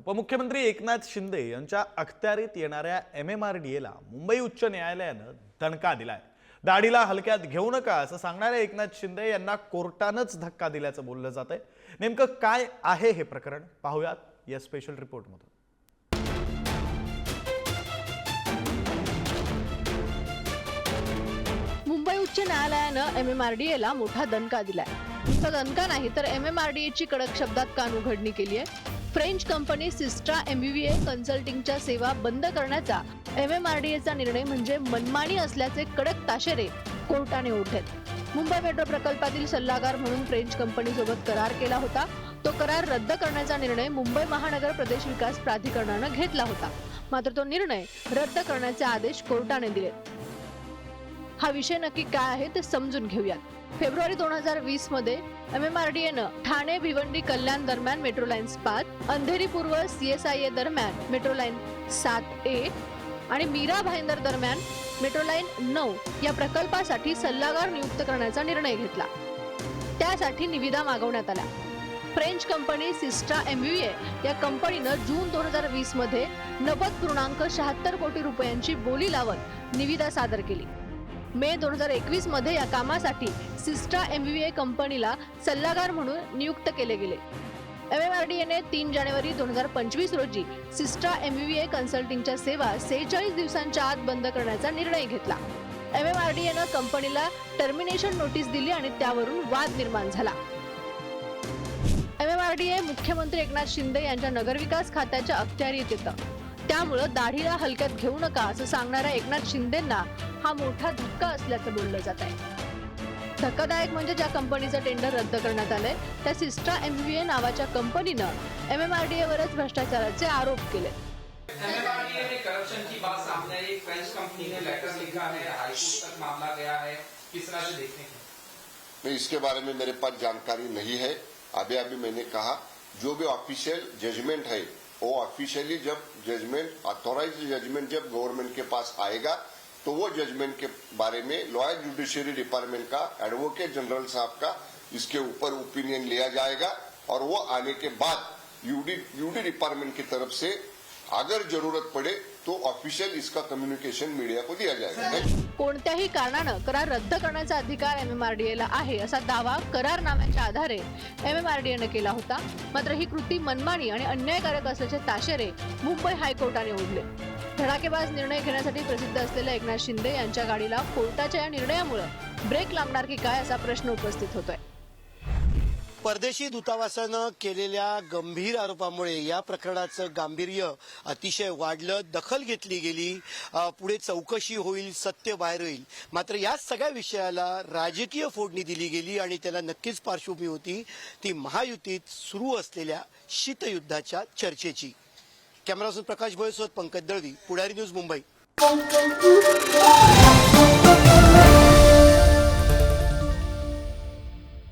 उपमुख्यमंत्री एकनाथ शिंदे यांच्या अखत्यारीत येणाऱ्या MMRDAला मुंबई उच्च न्यायालयानं दणका दिलाय। दाढीला हलक्यात घेऊ नका असं सांगणाऱ्या एकनाथ शिंदे यांना कोर्टानंच धक्का दिल्याचं बोललं जातंय। नेमकं काय आहे हे प्रकरण पाहूयात या स्पेशल रिपोर्टमध्ये। मुंबई उच्च न्यायालयानं MMRDAला मोठा दणका दिलाय। नुसता दणका नाही तर MMRDAची कडक शब्दात कान उघडणी केली आहे। फ्रेंच कंपनी सिस्ट्रा MBVA कन्सल्टिंगच्या सेवा बंद करण्याचा MMRDAचा निर्णय म्हणजे मनमानी असल्याचे कडक ताशेरे कोर्टाने ओढलेत। मुंबई मेट्रो प्रकल्पातील सल्लागार म्हणून फ्रेंच कंपनीसोबत करार केला होता। तो करार रद्द करण्याचा निर्णय मुंबई महानगर प्रदेश विकास प्राधिकरणानं घेतला होता, मात्र तो निर्णय रद्द करण्याचे आदेश कोर्टाने दिले। हा विषय नक्की काय आहे ते समजून घेऊयात। फेब्रुवारी 2020 मध्ये MMRDAनं ठाणे भिवंडी कल्याण दरम्यान मेट्रो लाईन 5, अंधेरी पूर्व CSIA दरम्यान मेट्रो लाईन 7A आणि मीरा भाईंदर दरम्यान मेट्रो लाईन 9 या प्रकल्पासाठी सल्लागार नियुक्त करण्याचा निर्णय घेतला। त्यासाठी निविदा मागवण्यात आल्या। फ्रेंच कंपनी सिस्ट्रा MBVA या कंपनीनं जून 2020 मध्ये 90.76 कोटी रुपयांची बोली लावत निविदा सादर केली। मे 2021 मध्ये या कामासाठी सिस्ट्रा MBVA कंपनीला सल्लागार म्हणून नियुक्त केले गेले। MMRDAने 3 जानेवारी 2025 रोजी सिस्ट्रा MBVA कन्सल्टिंगच्या सेवा 46 दिवसांच्या आत बंद करण्याचा निर्णय घेतला। MMRDAनं कंपनीला टर्मिनेशन नोटीस दिली आणि त्यावरून वाद निर्माण झाला। MMRDA मुख्यमंत्री एकनाथ शिंदे यांच्या नगरविकास खात्याच्या अखत्यारीत येतं। त्यामुळे दाढीला हलक्यात घेऊ नका असं सांगणाऱ्या एकनाथ शिंदेंना हा मोठा धक्का असल्याचं बोललं जात आहे। धक्कादायक म्हणजे ज्या कंपनीचं टेंडर रद्द करण्यात आलंय त्या सिस्ट्रा MBVA नावाच्या कंपनीनं MMRDA वरच भ्रष्टाचाराचे आरोप केले। MMRDA ने करप्शन की बात सामने आई। फ्रेंच कंपनी ने लेटर लिखा है, हाईकोर्ट तक मामला गया है, किस तरह से देखते हैं? नहीं, इसके बारे में मेरे पास जानकारी नहीं है। अभी मैंने कहा जो भी ऑफिशियल जजमेंट है वो ऑफिशियली जब जजमेंट ऑथोराइज्ड जजमेंट जब गवर्नमेंट के पास आएगा तो वो जजमेंट के बारे में लॉयर जुडिशरी डिपार्टमेंट का एडवोकेट जनरल साहब का इसके ऊपर ओपिनियन लिया जाएगा और वो आने के बाद यूडी डिपार्टमेंट की तरफ से अगर जरूरत पड़े तो ऑफिशियल इसका कम्युनिकेशन मीडिया को दिया जाएगा। कोणत्याही कारणानं करार रद्द करण्याचा अधिकार MMRDAला आहे असा दावा करारनाम्याच्या आधारे MMRDAने केला होता, मात्र ही कृती मनमानी आणि अन्यायकारक असल्याचे ताशेरे मुंबई हायकोर्टाने ओढले। धडाकेबाज निर्णय घेण्यासाठी प्रसिद्ध असलेल्या एकनाथ शिंदे यांच्या गाडीला कोर्टाच्या या निर्णयामुळे ब्रेक लागणार की काय असा प्रश्न उपस्थित होतोय। परदेशी दूतावासानं केलेल्या गंभीर आरोपामुळे या प्रकरणाचं गांभीर्य अतिशय वाढलं, दखल घेतली गेली, पुढे चौकशी होईल, सत्य बाहेर येईल। मात्र या सगळ्या विषयाला राजकीय फोडणी दिली गेली आणि त्याला नक्कीच पार्श्वभूमी होती ती महायुतीत सुरू असलेल्या शीतयुद्धाच्या चर्चेची। कॅमेरामॅन प्रकाश भोयेसोबत पंकज दळवी, पुढारी न्यूज, मुंबई।